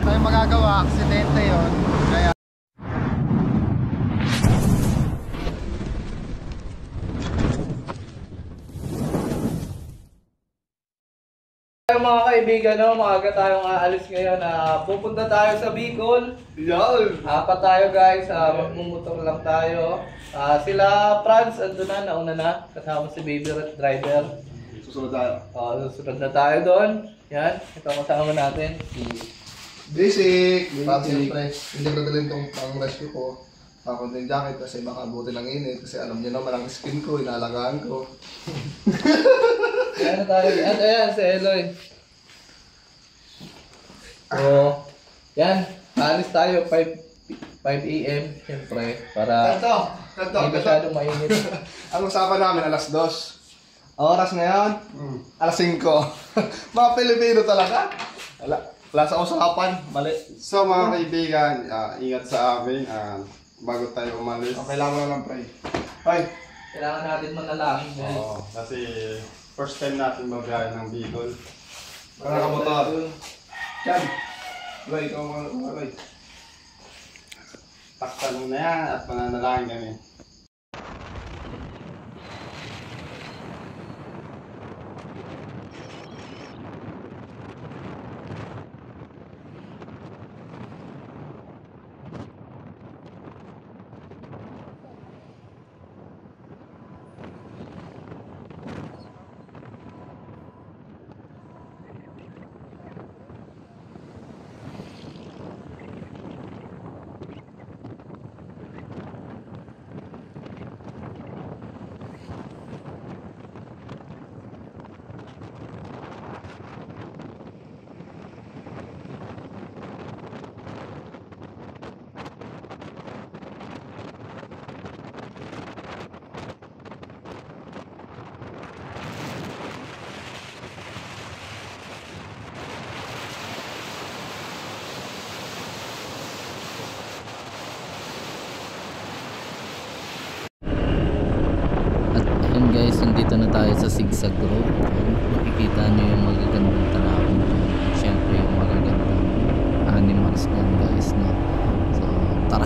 Tayo magagawa, aksidente yun. Kaya mga kaibigan, no, maaga tayong aalis ngayon. Pupunta tayo sa Bicol. Apat tayo guys, magmumotor lang tayo. Sila Franz, ando na, nauna na. Kasama si Baby Driver. susunod tayo. Susunod na tayo doon. Yan, ito ang kasama natin. Basic! Siyempre, hindi ko dadalhin itong pang-rescue ko. Konting jacket kasi baka abutin ng init. Kasi alam niyo naman ang skin ko, inalagaan ko. Yan na tayo. At ayan, si Eloy. So, yan. Alis tayo 5 AM, siyempre. Para hindi masyadong mainit. Ang usapan namin, alas 2. Oras ngayon, alas 5. Mga Pilipino talaga. Wala sa usapan, mali. So mga kaibigan, ingat sa amin bago tayo umalis. Okay lang lang, pre. Hoy! Kailangan natin manalangin. Oo, kasi first time natin mabiyahe ng Bicol. Para nakamotor. Yan! Loy, ikaw mga Loy. Takpan mo na yan at mananalangin kami. Ayan guys, nandito na tayo sa Zigzag Road. Makikita nyo yung magagandang tanawin dyan. Siyempre yung magagandang animals dyan guys, no? So tara!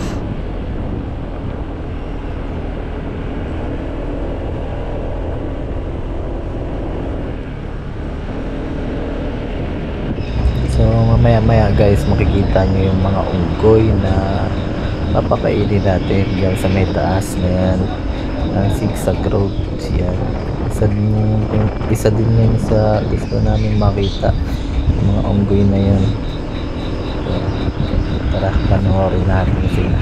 So mamaya maya guys, makikita nyo yung mga unggoy na papakainin natin dyan sa may taas na yan, ang Zigzag Road. Yan, isa din yan sa gusto namin makita, yung mga unggoy na yan. So, tara, panoorin natin sila.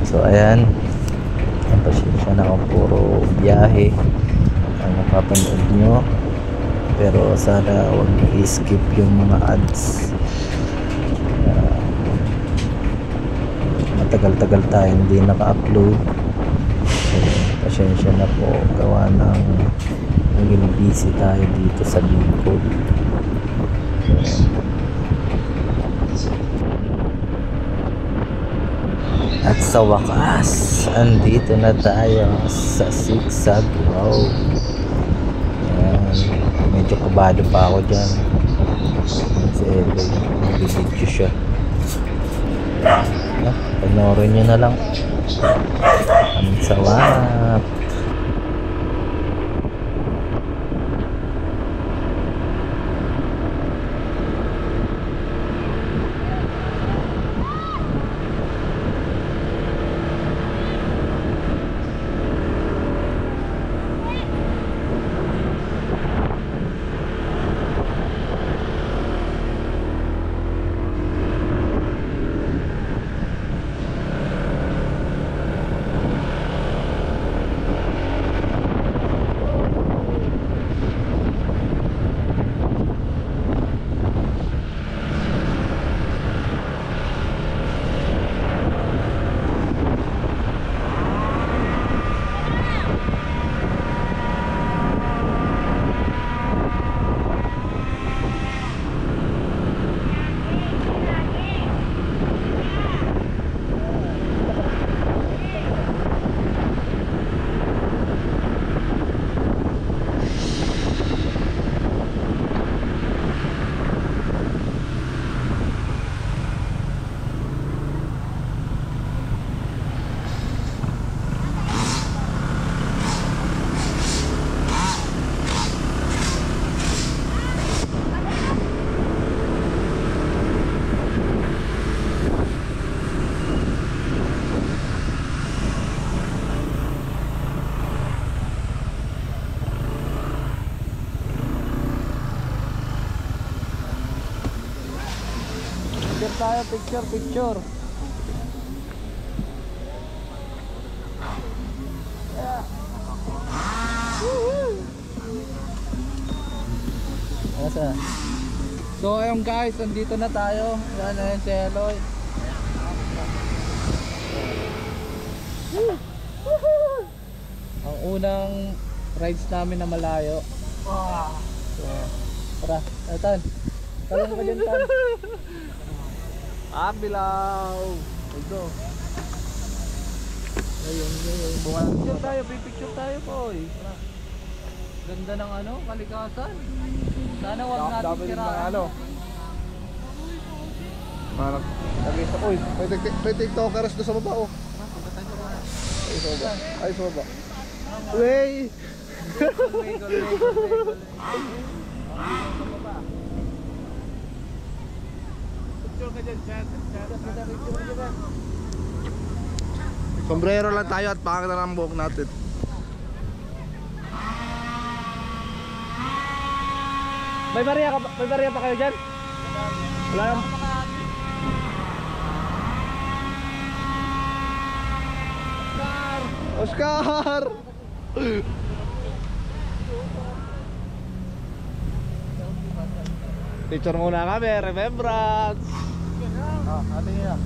So ayan, pasensya na kung puro biyahe ang napapanood nyo, pero sana huwag nyo i-skip yung mga ads. Matagal-tagal tayo hindi naka-upload, so pasensya na po, gawa ng naging busy tayo dito sa Bicol. At sa wakas, andito na tayo sa Zigzag Road. Ayan, medyo kabado pa ako dyan. Si Eloy, nag-video siya. Panoorin nyo na lang. Ang sarap. tayo, picture. Asa? So ayun guys, andito na tayo. Yan na si Eloy. Ang unang rides namin na malayo. So, tara, Tan. Talong ka dyan, Tan. Bilaw. Ito. Ayun. Picture tayo, picture tayo po. Ganda ng ano, kalikasan. Sana wag natin siraan. Parang lagi sa oy, may TikTokers doon sa baba oh. Ay sa baba. Wey. Sombrero lang tayo at pangit na ang buhok natin. May barya pa kayo dyan? Wala lang. Oscar! Picture muna kami, remembrance! Ating yan.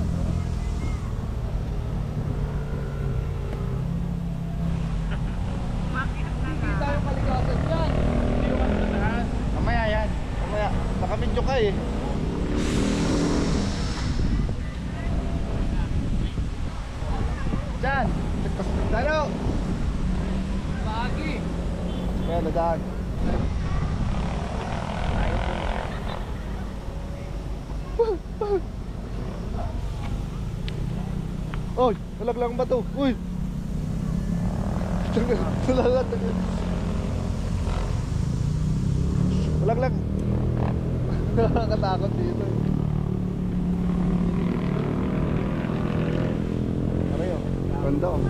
Hindi tayo kalikasan dyan. Mamaya yan. Mamaya. Nakamidyo ka eh. Diyan! Talo! Lagi. Ayan, nadaan. Oy! Nalaglang ba to? Uy! Nalaglang. Nalaglang. Nakakatakot dito eh. Ano yun? Ganda oh.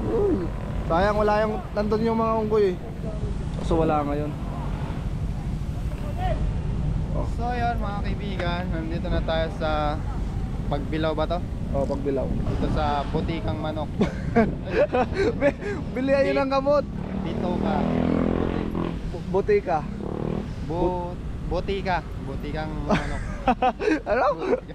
Uy! Sayang wala yung nandun yung mga unggoy eh. Kaso wala ngayon. So yun mga kaibigan, nandito na tayo sa Pagbilaw ba to? Oh, Pagbilaw. Dito sa Butikang Manok. Bilihan yun ng gamot. Dito ka. Butika. Butikang Manok. Ano? Butika.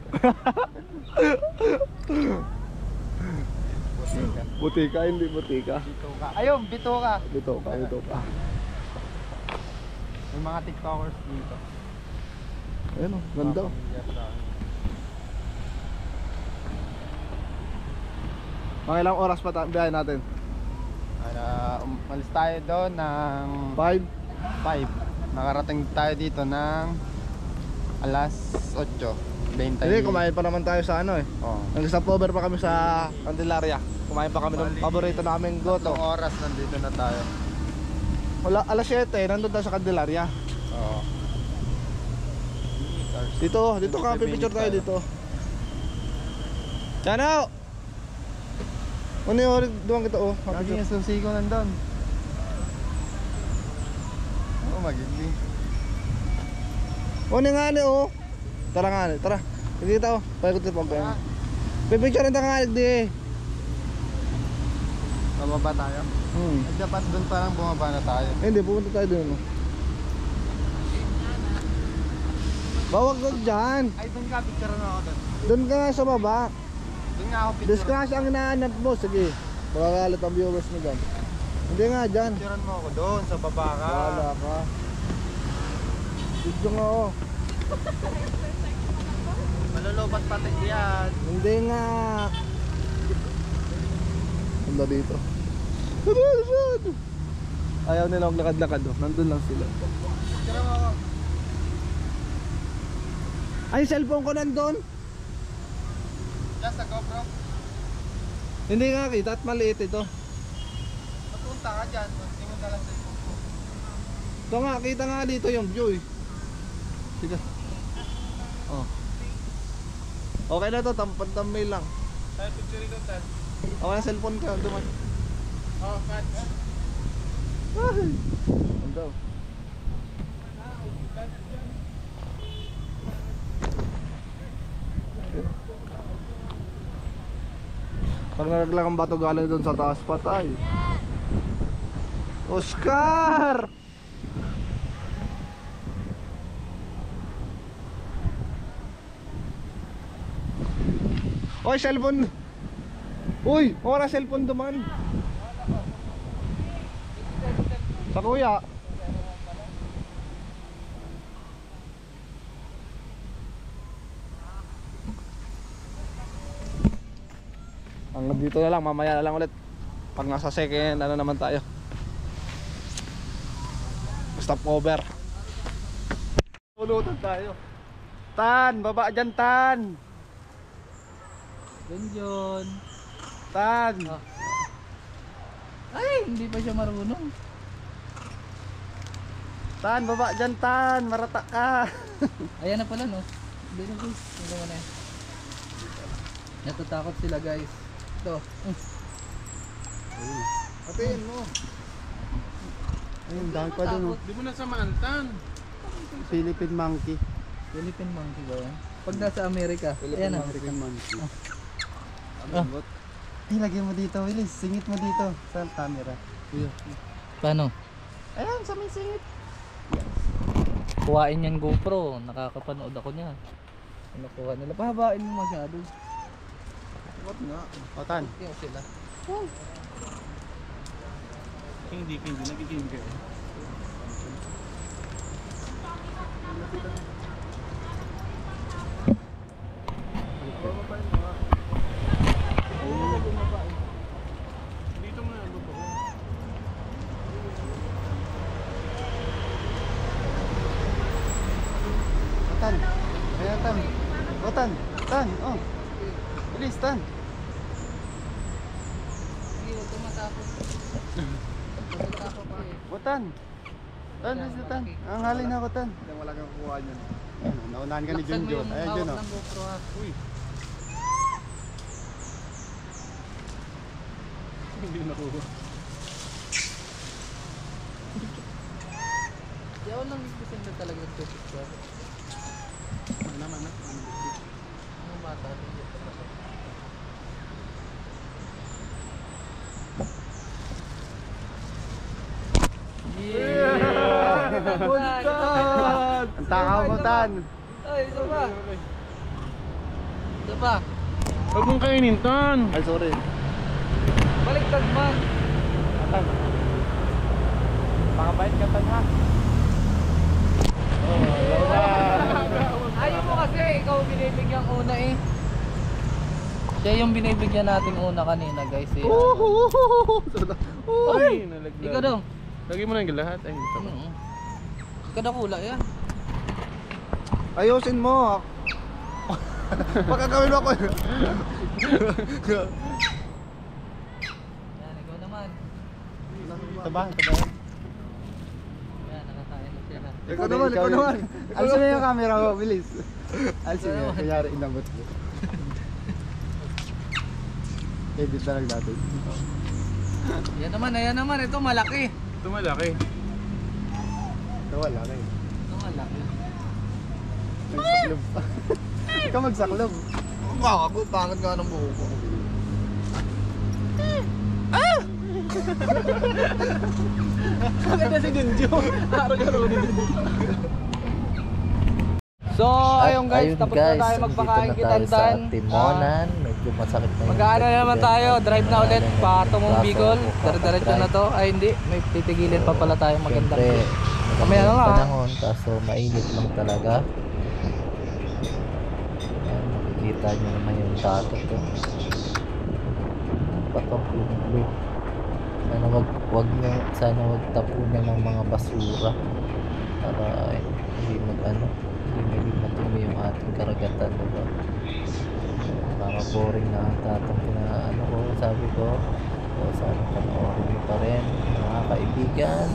Butika, hindi butika. Dito ka. Ayun, bito ka. Dito ka. May mga TikTokers dito. Ayun oh, ganda oh. Mga ilang oras pa biyahe natin? Umalis tayo doon ng 5? 5. Nakarating tayo dito ng alas 8:20. Hindi, kumain pa naman tayo sa ano eh. Oh. Nag-stopover pa kami sa Candelaria. Kumain pa kami ng paborito naming goto. Tatlong oras nandito na tayo. Wala, alas 7, nandun tayo sa Candelaria. Oo. Dito ka, pipicture tayo dito. Chano! Ano yung doon kita oh. Lagi yung susi ko nandun. Oo, magiging. Ano nga ni oh. Tara nga ni, tara. Hindi kita oh. Paikot sa pampa. Pipicture na nga ni. Bababa tayo? Dapat doon parang bumaba na tayo. Hindi, pupunta tayo doon oh. Bawag doon dyan. Ay, doon ka, picture na ako doon. Doon ka nga sa baba. Doon nga ako picture. Discuss ang hinahanap mo. Sige. Makakalit ang viewers mo dyan. Hindi nga dyan. Picturean mo ako doon, sa baba ka. Wala ka. Video nga oh. Malulubat pati yan. Hindi nga. Ganda dito. Ayaw nila maglakad-lakad oh. Nandun lang sila. Picture mo ako. Ay, cellphone ko nandun. Diyan sa GoPro. Hindi nga kita at maliit ito. Magpunta ka dyan. Hindi mo dala sa GoPro. Ito nga, kita nga dito yung view eh. Sige. Oh. Okay na to, tampan-tampay lang. Tayo picture ito, Tad. Okay na cellphone ka, duman. Oh, cut. Ay! Ganda oh. Pag nalaglag ang bato galing doon sa taas, patay. Oscar! Oy, cellphone! Uy, wala cellphone duman. Sa kuya. Hanggang dito na lang, mamaya na lang ulit. Pag nasa second, ano naman tayo. Stop over. Pulutan tayo. Tan, baba dyan Tan. John. Tan. Ah. Ay, hindi pa siya marunong. Tan, baba dyan Tan. Marata ka. Ayan na pala no. Hindi na guys. Hindi na yan. Natatakot sila guys. Ito. Patiin mo. Ayun, dahil pa dun. Oh. Di mo na samaan tan. Philippine monkey. Philippine monkey ba yan? Pag nasa Amerika. Ayan na. American monkey. Ah. Ay, lagyan mo dito, Willis. Singit mo dito sa camera. Paano? Ayan, sa may singit. Kuhain yan GoPro. Nakakapanood ako niya. Nakuha nila. Pahabain mo masyado. What nga? O, Tan. Kaya sila. Hindi, nagiging ka. Dito nga, baba. O, Tan. Ayan, Tan. O, Tan. Tan, oh. Willis, Tan. Sige, huwag tumatapos. O, Tan. Tan, Willis, Tan. Ang halin ako, Tan. Wala kang kukuha niyan. Ayan, naunahan ka ni Laksan mo Junjun. yung Ayan, hawak Jun, oh. ng GoPro ha. Uy. Hindi nakuha. Di ako lang gusto na talaga nagpipicture. Ano naman na? Ano bata? Hindi ko pa. Tan! Ang takaw mo, Tan. Ay, isa pa. Isa pa. Huwag mong kainin tan. Ay, sorry. Baliktad man. Tan. Pakabait ka, Tan, ha? Oh, wala. Ayaw mo kasi, ikaw binibigyan una eh. Siya yung binibigyan nating una kanina guys eh. Ay, nalaglag. Ikaw daw. Lagay mo na yung lahat. Ay, hindi ka pa. Kadakula yan. Ayusin mo. Pagkagawin mo ako. Yan, ikaw naman. Ito ba? Ito ba? Yan, nakakain na siya. Ikaw naman, ikaw naman. Alisin mo yung camera mo, Willis. Alisin mo, kanyari inabot mo. Edit na lang natin. Yan naman, ito malaki. Ito malaki. Ito wala na eh. Ito malaki. Nagsaklob pa. Ikaw magsaklob. Ako, pangit nga ng buho ko. Maganda si Junjo. Araw-araw din. So, ayun guys, Ayun, tapos guys, na tayo nandito magpakain na tayo Kitandan. sa Timonan. Medyo masakit na yung Mag-aano na naman tayo, drive na ulit, patungong Kaso, Bicol. magpapatry. Dire-diretso na to. Ay hindi, may titigilin pa pala tayo magandang. Siyempre, Mamaya na nga. panahon, kaso mainit lang talaga. Ayan, makikita nyo naman yung dagat to. Patok yung blue. Sana wag tapunan ng mga basura para hindi hindi matumi yung ating karagatan, diba? Para boring na tatang sabi ko. So, sana panoorin nyo pa rin, mga kaibigan.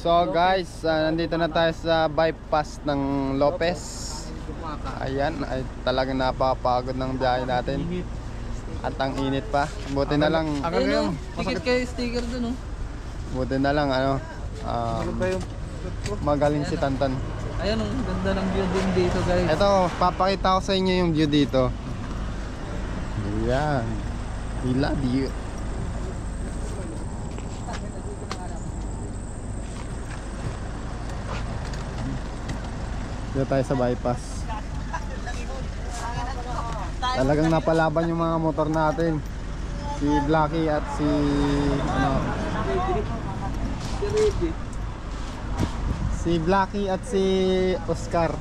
So guys, nandito na tayo sa bypass ng Lopez. Ayan, ay talagang napapagod ng biyahe natin. At ang init pa. Buti na lang. Ayun, tikit kayo sticker dun, oh. Buti na lang ano. Magaling si Tantan. Ayan, ang ganda ng view din dito, guys. Ito, papakita ko sa inyo yung view dito. Ayan. Hila view. Dito tayo sa bypass. Talagang napalaban yung mga motor natin. Si Blacky at si si Blacky at si Oscar.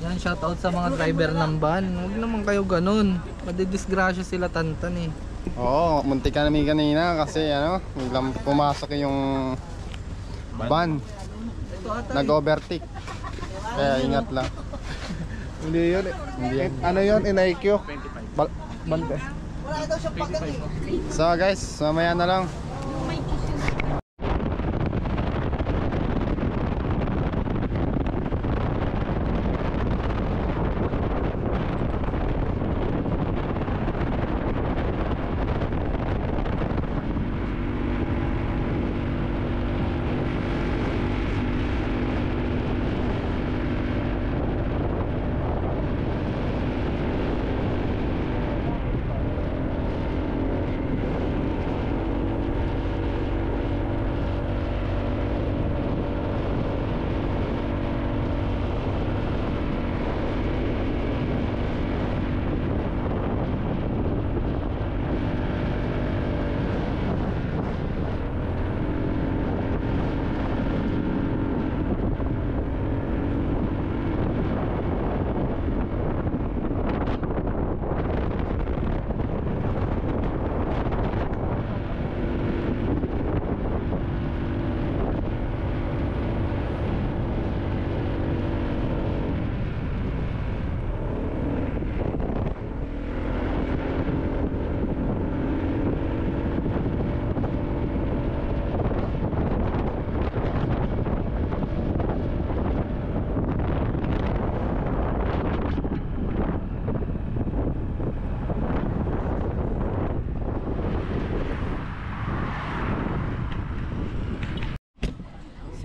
Yan, shoutout sa mga driver ng van. Huwag naman kayo ganun. Madidisgrasya sila Tantan eh. Oo, muntik kami kanina kasi ano, biglang pumasok yung van. Nag-overtake. Kaya ingat lang. Hindi yun eh. Hindi yan. Ano yun? In-IQ? Bante. So guys, mamaya na lang.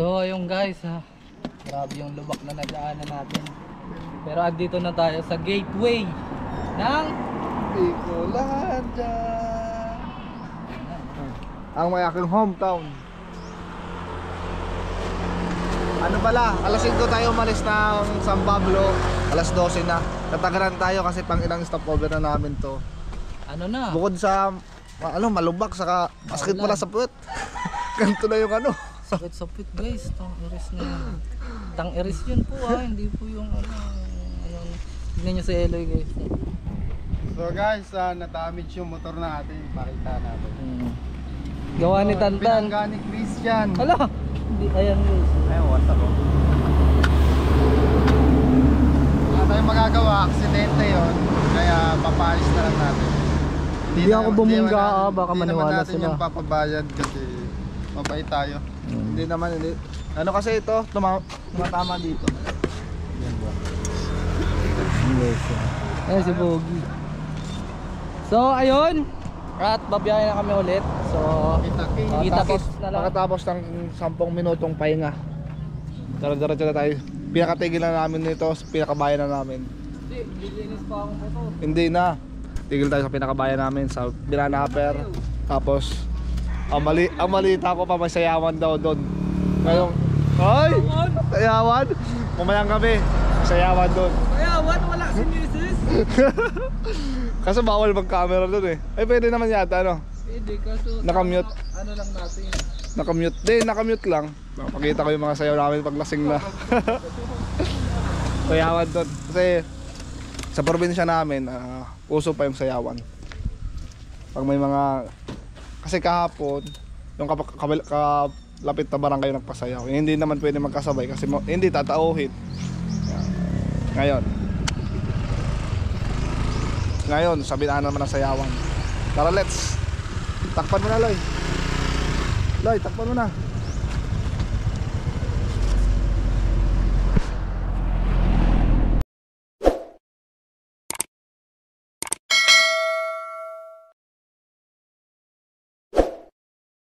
So ayun guys, ha. Grabe yung lubak na nadaanan natin. Pero andito na tayo sa gateway ng Bicolanda. Ang may aking hometown. Ano pala, alas 5 tayo umalis ng San Pablo, alas 12 na. Tatagaran tayo kasi pang ilang stopover na namin to. ano na? Bukod sa malubak, saka masakit pala sa puwet. Ganito na yung ano. Sakit sa pit guys, tang iris na yan. Tang iris yun po hindi po yung tignan nyo sa Eloy guys. So guys, na-damage yung motor natin. Pakita natin. Gawa ni Tantan. Pinangga ni Christian. Hala! Hindi, ayan guys. Ayun, what's up? Wala tayong magagawa, aksidente yon. Kaya papalis na lang natin. Hindi ako bumungga, baka maniwala natin sila. yung papabayad kasi mabait tayo. Hindi naman, hindi. Ano kasi ito, tumatama dito. Ayan si Bogie. So ayun, at babiyahe na kami ulit. So kita-kits na lang. Pagkatapos ng 10 minutong pahinga, diretso na tayo. Pinakatigil na namin nito, pinakabayan na namin. Hindi, lilinis pa akong motor. Hindi na. Tigil tayo sa pinakabayan namin sa Binanaper. Tapos ang malita ko pa may sayawan daw doon. Ngayong, ay! Sayawan? Pumayang kami. Sayawan doon. Sayawan? Wala si Mrs. Kasi bawal mag-camera doon eh. Ay pwede naman yata ano. Hindi, kaso Nakamute. ano lang natin. Nakamute. Nakamute lang. Pakita ko yung mga sayaw namin pag lasing na. Sayawan doon. Kasi sa probinsya namin, uso pa yung sayawan. Pag may mga... Kasi kahapon, yung kalapit na barangay nagpasayaw. Hindi naman pwede magkasabay kasi hindi tatauhin. Ngayon, sabi na naman ng sayawan. Tara, let's. Takpan mo na, Loy. Loy, takpan mo na.